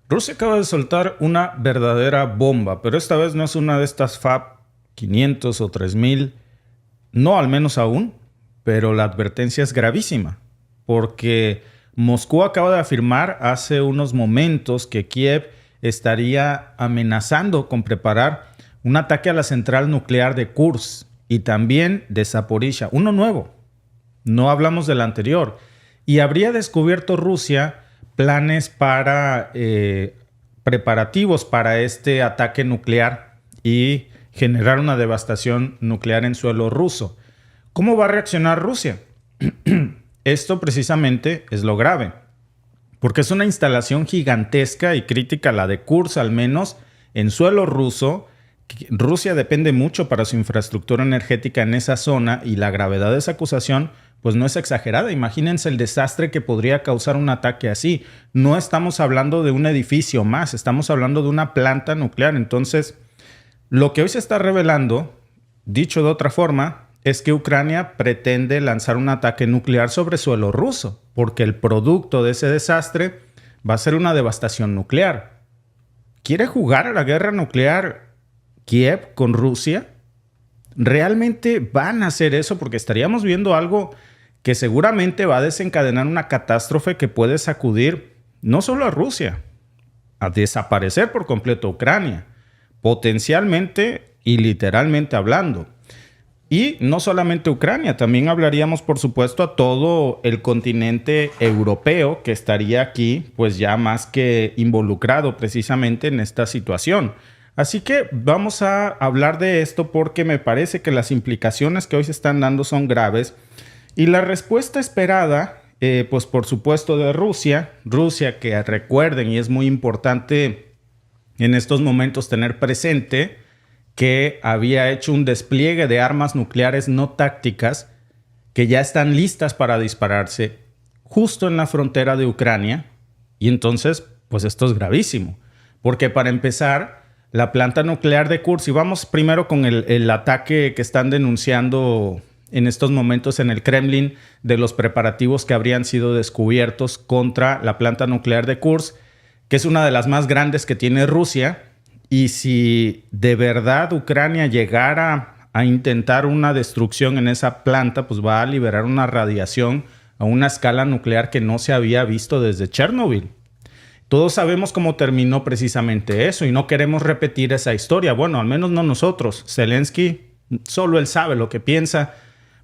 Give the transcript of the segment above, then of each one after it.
Rusia acaba de soltar una verdadera bomba, pero esta vez no es una de estas FAB 500 o 3000, no al menos aún, pero la advertencia es gravísima, porque Moscú acaba de afirmar hace unos momentos que Kiev estaría amenazando con preparar un ataque a la central nuclear de Kursk y también de Zaporizhia, uno nuevo. No hablamos del anterior. Y habría descubierto Rusia planes para preparativos para este ataque nuclear y generar una devastación nuclear en suelo ruso. ¿Cómo va a reaccionar Rusia? Esto precisamente es lo grave, porque es una instalación gigantesca y crítica, la de Kursk al menos, en suelo ruso. Rusia depende mucho para su infraestructura energética en esa zona y la gravedad de esa acusación pues no es exagerada. Imagínense el desastre que podría causar un ataque así. No estamos hablando de un edificio más, estamos hablando de una planta nuclear. Entonces, lo que hoy se está revelando, dicho de otra forma, es que Ucrania pretende lanzar un ataque nuclear sobre suelo ruso, porque el producto de ese desastre va a ser una devastación nuclear. ¿Quiere jugar a la guerra nuclear Kiev con Rusia? ¿Realmente van a hacer eso? Porque estaríamos viendo algo que seguramente va a desencadenar una catástrofe que puede sacudir no solo a Rusia, a desaparecer por completo Ucrania, potencialmente y literalmente hablando. Y no solamente Ucrania, también hablaríamos, por supuesto, a todo el continente europeo que estaría aquí, pues ya más que involucrado precisamente en esta situación. Así que vamos a hablar de esto porque me parece que las implicaciones que hoy se están dando son graves. Y la respuesta esperada, pues por supuesto de Rusia, que recuerden y es muy importante en estos momentos tener presente, que había hecho un despliegue de armas nucleares no tácticas que ya están listas para dispararse justo en la frontera de Ucrania. Y entonces, pues esto es gravísimo. Porque para empezar, la planta nuclear de Kursk, y vamos primero con el ataque que están denunciando en estos momentos en el Kremlin de los preparativos que habrían sido descubiertos contra la planta nuclear de Kursk, que es una de las más grandes que tiene Rusia. Y si de verdad Ucrania llegara a intentar una destrucción en esa planta, pues va a liberar una radiación a una escala nuclear que no se había visto desde Chernobyl. Todos sabemos cómo terminó precisamente eso y no queremos repetir esa historia. Bueno, al menos no nosotros. Zelensky, solo él sabe lo que piensa,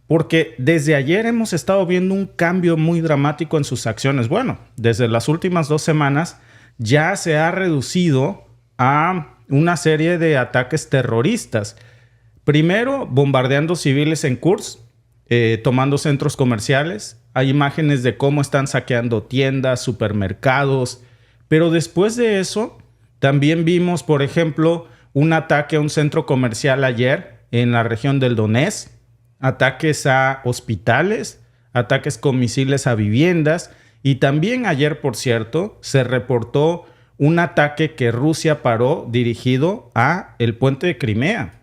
porque desde ayer hemos estado viendo un cambio muy dramático en sus acciones. Bueno, desde las últimas 2 semanas ya se ha reducido a una serie de ataques terroristas. Primero, bombardeando civiles en Kursk, tomando centros comerciales. Hay imágenes de cómo están saqueando tiendas, supermercados. Pero después de eso, también vimos, por ejemplo, un ataque a un centro comercial ayer en la región del Donetsk, ataques a hospitales, ataques con misiles a viviendas. Y también ayer, por cierto, se reportó un ataque que Rusia paró dirigido a el puente de Crimea.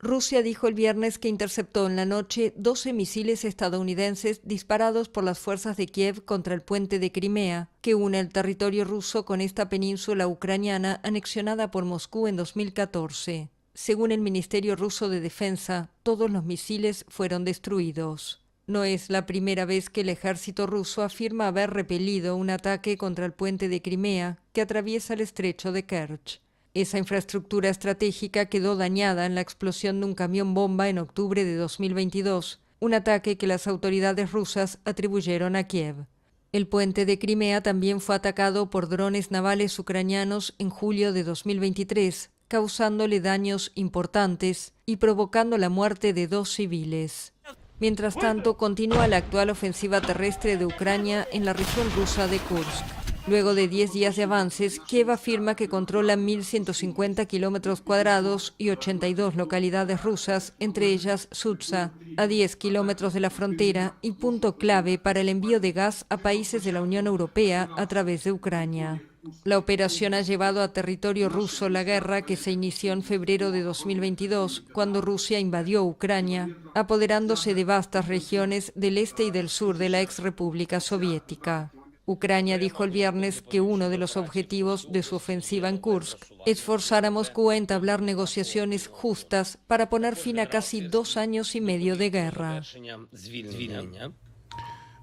Rusia dijo el viernes que interceptó en la noche 12 misiles estadounidenses disparados por las fuerzas de Kiev contra el puente de Crimea, que une el territorio ruso con esta península ucraniana anexionada por Moscú en 2014. Según el Ministerio Ruso de Defensa, todos los misiles fueron destruidos. No es la primera vez que el ejército ruso afirma haber repelido un ataque contra el puente de Crimea que atraviesa el estrecho de Kerch. Esa infraestructura estratégica quedó dañada en la explosión de un camión bomba en octubre de 2022, un ataque que las autoridades rusas atribuyeron a Kiev. El puente de Crimea también fue atacado por drones navales ucranianos en julio de 2023, causándole daños importantes y provocando la muerte de 2 civiles. Mientras tanto, continúa la actual ofensiva terrestre de Ucrania en la región rusa de Kursk. Luego de 10 días de avances, Kiev afirma que controla 1.150 kilómetros cuadrados y 82 localidades rusas, entre ellas Sutsa, a 10 kilómetros de la frontera y punto clave para el envío de gas a países de la Unión Europea a través de Ucrania. La operación ha llevado a territorio ruso la guerra que se inició en febrero de 2022, cuando Rusia invadió Ucrania, apoderándose de vastas regiones del este y del sur de la ex República Soviética. Ucrania dijo el viernes que uno de los objetivos de su ofensiva en Kursk es forzar a Moscú a entablar negociaciones justas para poner fin a casi 2 años y medio de guerra.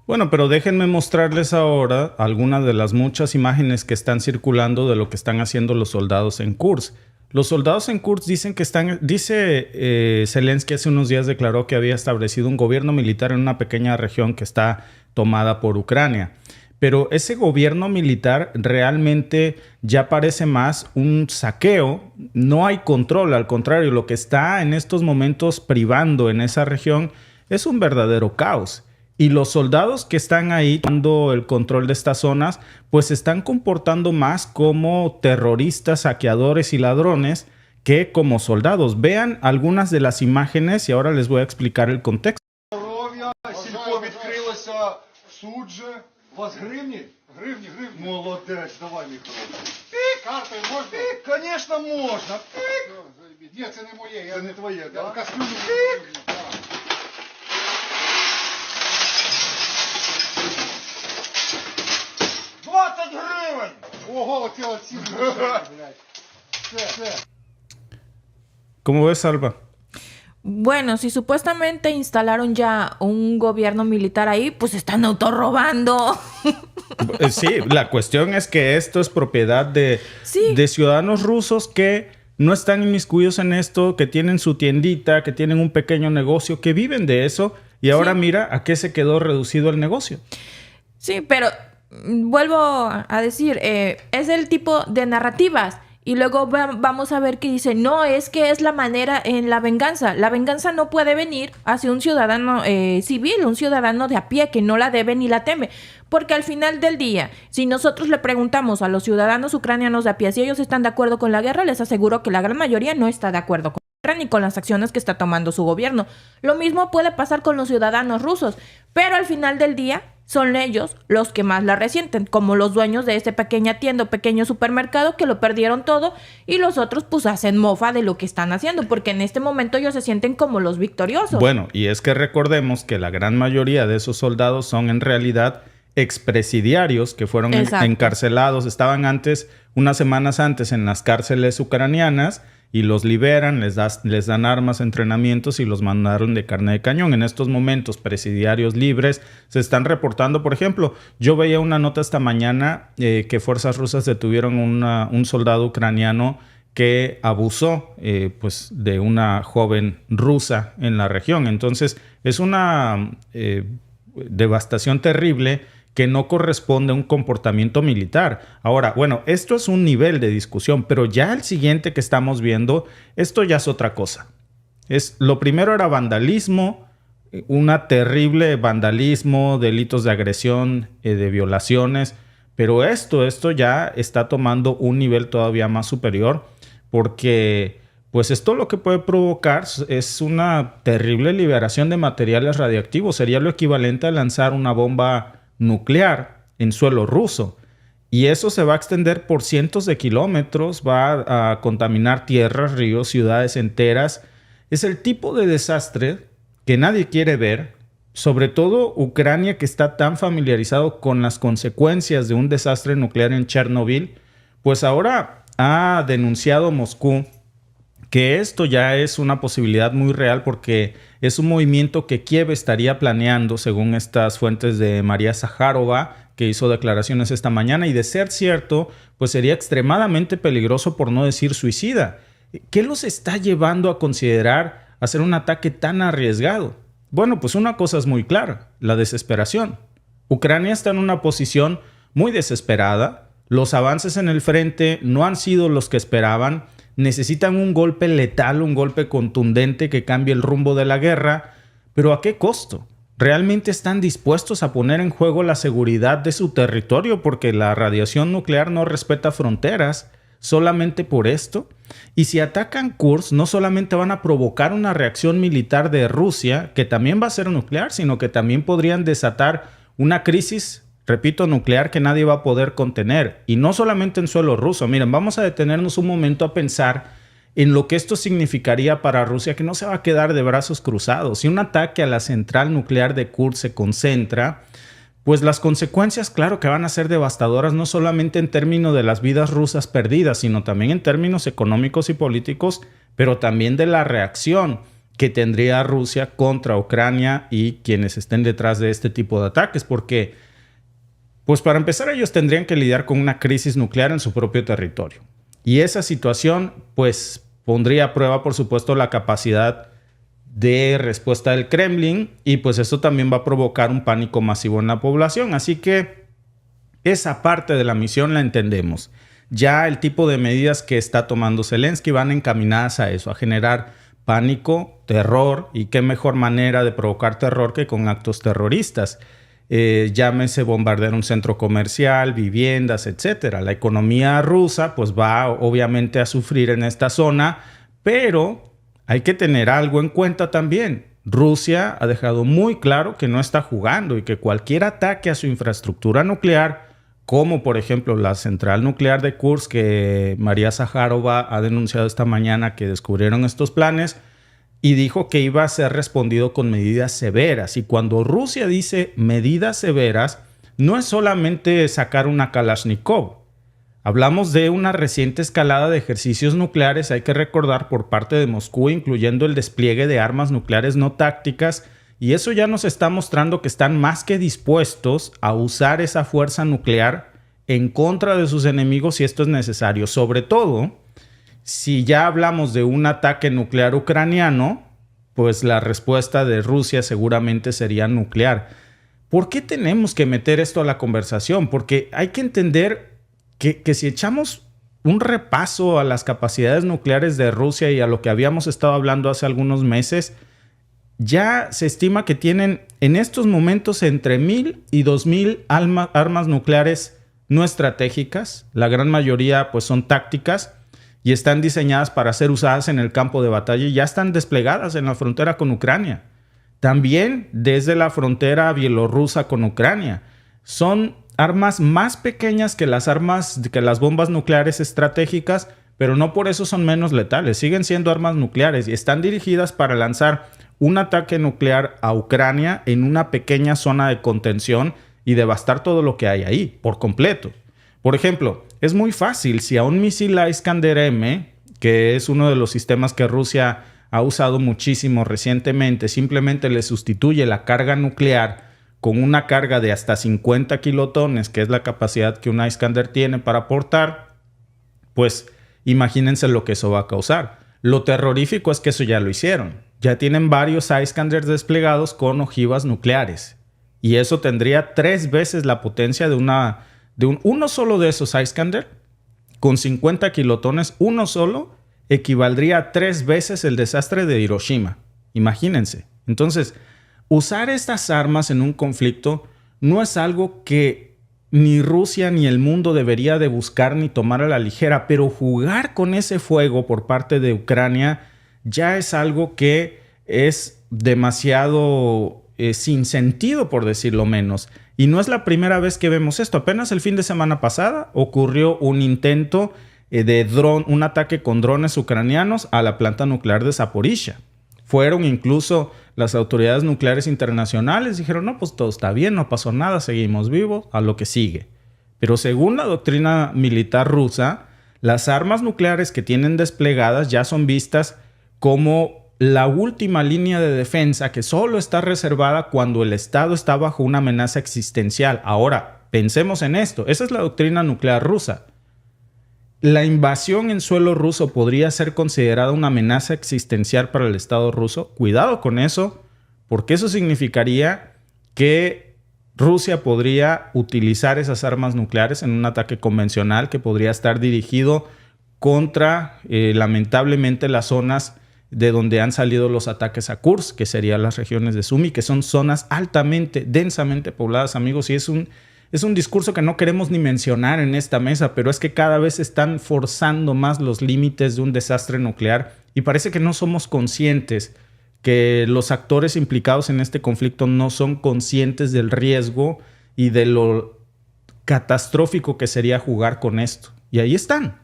Bueno, pero déjenme mostrarles ahora algunas de las muchas imágenes que están circulando de lo que están haciendo los soldados en Kursk. Los soldados en Kursk dicen que Zelensky hace unos días declaró que había establecido un gobierno militar en una pequeña región que está tomada por Ucrania. Pero ese gobierno militar realmente ya parece más un saqueo. No hay control, al contrario, lo que está en estos momentos privando en esa región es un verdadero caos. Y los soldados que están ahí tomando el control de estas zonas, pues se están comportando más como terroristas, saqueadores y ladrones que como soldados. Vean algunas de las imágenes y ahora les voy a explicar el contexto. Молодець, давай, мій хороший. Пік! Картою можна? Пік, звісно, можна. Пік! Ні, це не моє, це не твоє, так? Кастрюлю. Пік! 20 гривень! Ого, оце ці гривень, блядь. Все. ¿Cómo ves, Alba? Bueno, si supuestamente instalaron ya un gobierno militar ahí, pues están autorrobando. Sí, la cuestión es que esto es propiedad de ciudadanos rusos que no están inmiscuidos en esto, que tienen su tiendita, que tienen un pequeño negocio, que viven de eso. Y ahora mira a qué se quedó reducido el negocio. Sí, pero vuelvo a decir, es el tipo de narrativas. Y luego vamos a ver que dice, no, es que es la manera en la venganza. La venganza no puede venir hacia un ciudadano civil, un ciudadano de a pie que no la debe ni la teme. Porque al final del día, si nosotros le preguntamos a los ciudadanos ucranianos de a pie si ellos están de acuerdo con la guerra, les aseguro que la gran mayoría no está de acuerdo con la guerra ni con las acciones que está tomando su gobierno. Lo mismo puede pasar con los ciudadanos rusos, pero al final del día son ellos los que más la resienten, como los dueños de esta pequeña tienda o pequeño supermercado que lo perdieron todo y los otros pues hacen mofa de lo que están haciendo, porque en este momento ellos se sienten como los victoriosos. Bueno, y es que recordemos que la gran mayoría de esos soldados son en realidad expresidiarios que fueron encarcelados, estaban antes, unas semanas antes en las cárceles ucranianas y los liberan, les dan armas, entrenamientos y los mandaron de carne de cañón. En estos momentos, presidiarios libres se están reportando. Por ejemplo, yo veía una nota esta mañana que fuerzas rusas detuvieron un soldado ucraniano que abusó pues de una joven rusa en la región. Entonces, es una devastación terrible que no corresponde a un comportamiento militar. Ahora, bueno, esto es un nivel de discusión, pero ya el siguiente que estamos viendo, esto ya es otra cosa. Lo primero era vandalismo, una terrible vandalismo, delitos de agresión, de violaciones, pero esto ya está tomando un nivel todavía más superior, porque pues esto lo que puede provocar es una terrible liberación de materiales radiactivos. Sería lo equivalente a lanzar una bomba nuclear en suelo ruso. Y eso se va a extender por cientos de kilómetros, va a contaminar tierras, ríos, ciudades enteras. Es el tipo de desastre que nadie quiere ver, sobre todo Ucrania, que está tan familiarizado con las consecuencias de un desastre nuclear en Chernobyl, pues ahora ha denunciado Moscú que esto ya es una posibilidad muy real porque es un movimiento que Kiev estaría planeando, según estas fuentes de María Zaharova, que hizo declaraciones esta mañana, y de ser cierto, pues sería extremadamente peligroso, por no decir suicida. ¿Qué los está llevando a considerar hacer un ataque tan arriesgado? Bueno, pues una cosa es muy clara, la desesperación. Ucrania está en una posición muy desesperada, los avances en el frente no han sido los que esperaban, necesitan un golpe letal, un golpe contundente que cambie el rumbo de la guerra, pero ¿a qué costo? ¿Realmente están dispuestos a poner en juego la seguridad de su territorio porque la radiación nuclear no respeta fronteras solamente por esto? Y si atacan Kursk, no solamente van a provocar una reacción militar de Rusia, que también va a ser nuclear, sino que también podrían desatar una crisis repito, nuclear que nadie va a poder contener. Y no solamente en suelo ruso. Miren, vamos a detenernos un momento a pensar en lo que esto significaría para Rusia, que no se va a quedar de brazos cruzados. Si un ataque a la central nuclear de Kursk se concentra, pues las consecuencias, claro que van a ser devastadoras, no solamente en términos de las vidas rusas perdidas, sino también en términos económicos y políticos, pero también de la reacción que tendría Rusia contra Ucrania y quienes estén detrás de este tipo de ataques, porque, pues para empezar, ellos tendrían que lidiar con una crisis nuclear en su propio territorio. Y esa situación, pues, pondría a prueba, por supuesto, la capacidad de respuesta del Kremlin y pues eso también va a provocar un pánico masivo en la población. Así que esa parte de la misión la entendemos. Ya el tipo de medidas que está tomando Zelensky van encaminadas a eso, a generar pánico, terror, y qué mejor manera de provocar terror que con actos terroristas. Llámese bombardear un centro comercial, viviendas, etc. La economía rusa pues va obviamente a sufrir en esta zona, pero hay que tener algo en cuenta también. Rusia ha dejado muy claro que no está jugando y que cualquier ataque a su infraestructura nuclear, como por ejemplo la central nuclear de Kursk, que María Zaharova ha denunciado esta mañana que descubrieron estos planes, y dijo que iba a ser respondido con medidas severas. Y cuando Rusia dice medidas severas, no es solamente sacar una Kalashnikov. Hablamos de una reciente escalada de ejercicios nucleares, hay que recordar, por parte de Moscú, incluyendo el despliegue de armas nucleares no tácticas, y eso ya nos está mostrando que están más que dispuestos a usar esa fuerza nuclear en contra de sus enemigos si esto es necesario. Sobre todo, si ya hablamos de un ataque nuclear ucraniano, pues la respuesta de Rusia seguramente sería nuclear. ¿Por qué tenemos que meter esto a la conversación? Porque hay que entender que si echamos un repaso a las capacidades nucleares de Rusia y a lo que habíamos estado hablando hace algunos meses, ya se estima que tienen en estos momentos entre 1,000 y 2,000 armas nucleares no estratégicas. La gran mayoría pues son tácticas y están diseñadas para ser usadas en el campo de batalla y ya están desplegadas en la frontera con Ucrania. También desde la frontera bielorrusa con Ucrania. Son armas más pequeñas que las bombas nucleares estratégicas, pero no por eso son menos letales. Siguen siendo armas nucleares y están dirigidas para lanzar un ataque nuclear a Ucrania en una pequeña zona de contención y devastar todo lo que hay ahí, por completo. Por ejemplo, es muy fácil si a un misil Iskander-M, que es uno de los sistemas que Rusia ha usado muchísimo recientemente, simplemente le sustituye la carga nuclear con una carga de hasta 50 kilotones, que es la capacidad que un Iskander tiene para portar, pues imagínense lo que eso va a causar. Lo terrorífico es que eso ya lo hicieron. Ya tienen varios Iskanders desplegados con ojivas nucleares. Y eso tendría 3 veces la potencia de uno solo de esos Iskander, con 50 kilotones, uno solo, equivaldría a 3 veces el desastre de Hiroshima. Imagínense. Entonces, usar estas armas en un conflicto no es algo que ni Rusia ni el mundo debería de buscar ni tomar a la ligera, pero jugar con ese fuego por parte de Ucrania ya es algo que es demasiado sin sentido, por decirlo menos. Y no es la primera vez que vemos esto. Apenas el fin de semana pasada ocurrió un intento de dron, un ataque con drones ucranianos a la planta nuclear de Zaporizhia. Fueron incluso las autoridades nucleares internacionales, dijeron, no, pues todo está bien, no pasó nada, seguimos vivos, a lo que sigue. Pero según la doctrina militar rusa, las armas nucleares que tienen desplegadas ya son vistas como la última línea de defensa que solo está reservada cuando el Estado está bajo una amenaza existencial. Ahora, pensemos en esto, esa es la doctrina nuclear rusa. ¿La invasión en suelo ruso podría ser considerada una amenaza existencial para el Estado ruso? Cuidado con eso, porque eso significaría que Rusia podría utilizar esas armas nucleares en un ataque convencional que podría estar dirigido contra, lamentablemente, las zonas de donde han salido los ataques a Kursk, que serían las regiones de Sumy, que son zonas altamente, densamente pobladas, amigos, y es un discurso que no queremos ni mencionar en esta mesa, pero es que cada vez están forzando más los límites de un desastre nuclear y parece que no somos conscientes, que los actores implicados en este conflicto no son conscientes del riesgo y de lo catastrófico que sería jugar con esto. Y ahí están.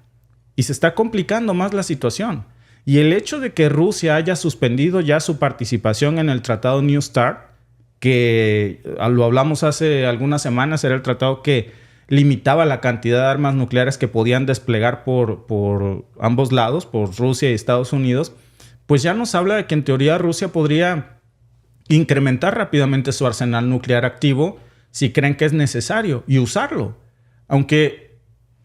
Y se está complicando más la situación. Y el hecho de que Rusia haya suspendido ya su participación en el tratado New START, que lo hablamos hace algunas semanas, era el tratado que limitaba la cantidad de armas nucleares que podían desplegar por ambos lados, por Rusia y Estados Unidos, pues ya nos habla de que en teoría Rusia podría incrementar rápidamente su arsenal nuclear activo si creen que es necesario y usarlo. Aunque,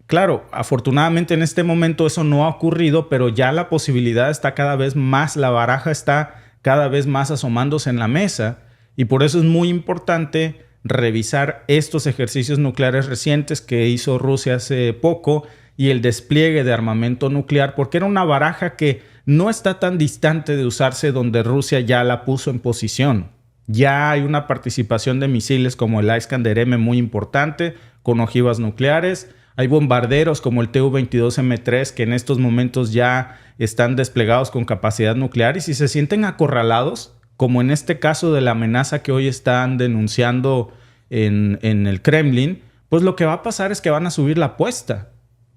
claro, afortunadamente en este momento eso no ha ocurrido, pero ya la posibilidad está cada vez más, la baraja está cada vez más asomándose en la mesa, y por eso es muy importante revisar estos ejercicios nucleares recientes que hizo Rusia hace poco y el despliegue de armamento nuclear, porque era una baraja que no está tan distante de usarse, donde Rusia ya la puso en posición. Ya hay una participación de misiles como el Iskander-M muy importante, con ojivas nucleares. Hay bombarderos como el Tu-22M3 que en estos momentos ya están desplegados con capacidad nuclear, y si se sienten acorralados, como en este caso de la amenaza que hoy están denunciando en el Kremlin, pues lo que va a pasar es que van a subir la apuesta.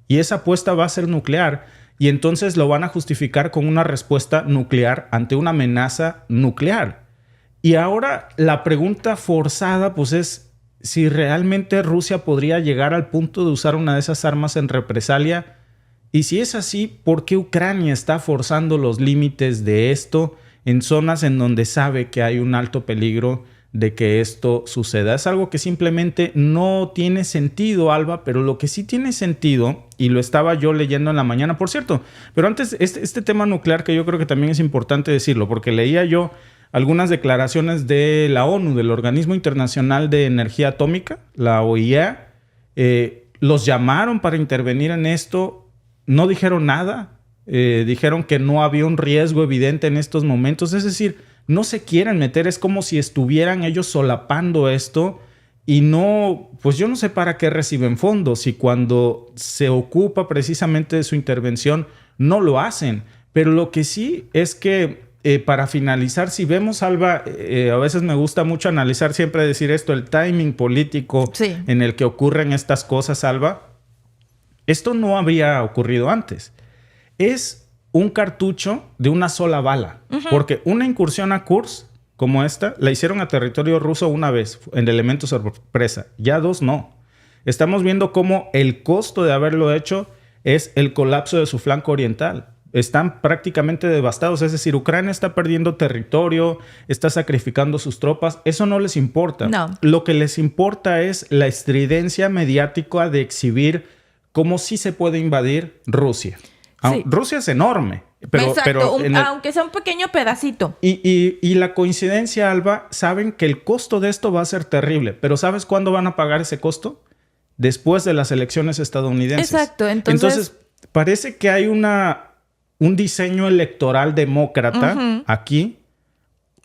Y esa apuesta va a ser nuclear. Y entonces lo van a justificar con una respuesta nuclear ante una amenaza nuclear. Y ahora la pregunta forzada pues es si realmente Rusia podría llegar al punto de usar una de esas armas en represalia. Y si es así, ¿por qué Ucrania está forzando los límites de esto en zonas en donde sabe que hay un alto peligro de que esto suceda? Es algo que simplemente no tiene sentido, Alba, pero lo que sí tiene sentido, y lo estaba yo leyendo en la mañana, por cierto, pero antes este tema nuclear, que yo creo que también es importante decirlo, porque leía yo algunas declaraciones de la ONU, del Organismo Internacional de Energía Atómica, la OIEA, los llamaron para intervenir en esto, no dijeron nada, dijeron que no había un riesgo evidente en estos momentos, es decir, no se quieren meter, es como si estuvieran ellos solapando esto y no, pues yo no sé para qué reciben fondos, y cuando se ocupa precisamente de su intervención no lo hacen. Pero lo que sí es que para finalizar, si vemos, Alba, a veces me gusta mucho analizar, siempre decir esto, el timing político en el que ocurren estas cosas, Alba, esto no habría ocurrido antes. Es un cartucho de una sola bala. Porque una incursión a Kursk como esta la hicieron a territorio ruso una vez, en elemento sorpresa. Ya dos no. Estamos viendo cómo el costo de haberlo hecho es el colapso de su flanco oriental. Están prácticamente devastados. Es decir, Ucrania está perdiendo territorio, está sacrificando sus tropas. Eso no les importa. No. Lo que les importa es la estridencia mediática de exhibir cómo sí se puede invadir Rusia. Sí. Rusia es enorme. Exacto, aunque sea un pequeño pedacito. Y la coincidencia, Alba, saben que el costo de esto va a ser terrible. Pero ¿sabes cuándo van a pagar ese costo? Después de las elecciones estadounidenses. Exacto. Entonces parece que hay un diseño electoral demócrata aquí.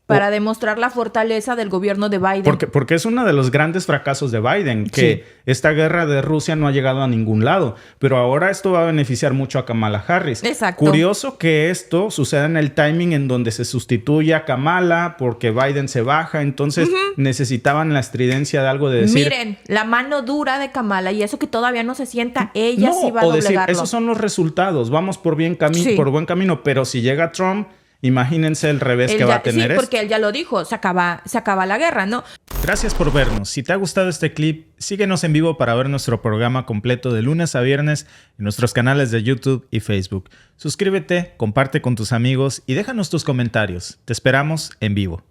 Para demostrar la fortaleza del gobierno de Biden. Porque es uno de los grandes fracasos de Biden, que esta guerra de Rusia no ha llegado a ningún lado. Pero ahora esto va a beneficiar mucho a Kamala Harris. Exacto. Curioso que esto suceda en el timing en donde se sustituye a Kamala porque Biden se baja. Entonces necesitaban la estridencia de algo de decir... Miren, la mano dura de Kamala, y eso que todavía no se sienta, ella sí va a doblegarlo. Decir, esos son los resultados. Vamos por buen camino. Pero si llega Trump... Imagínense el revés que va a tener esto. Sí, porque él ya lo dijo, se acaba la guerra, ¿no? Gracias por vernos. Si te ha gustado este clip, síguenos en vivo para ver nuestro programa completo de lunes a viernes en nuestros canales de YouTube y Facebook. Suscríbete, comparte con tus amigos y déjanos tus comentarios. Te esperamos en vivo.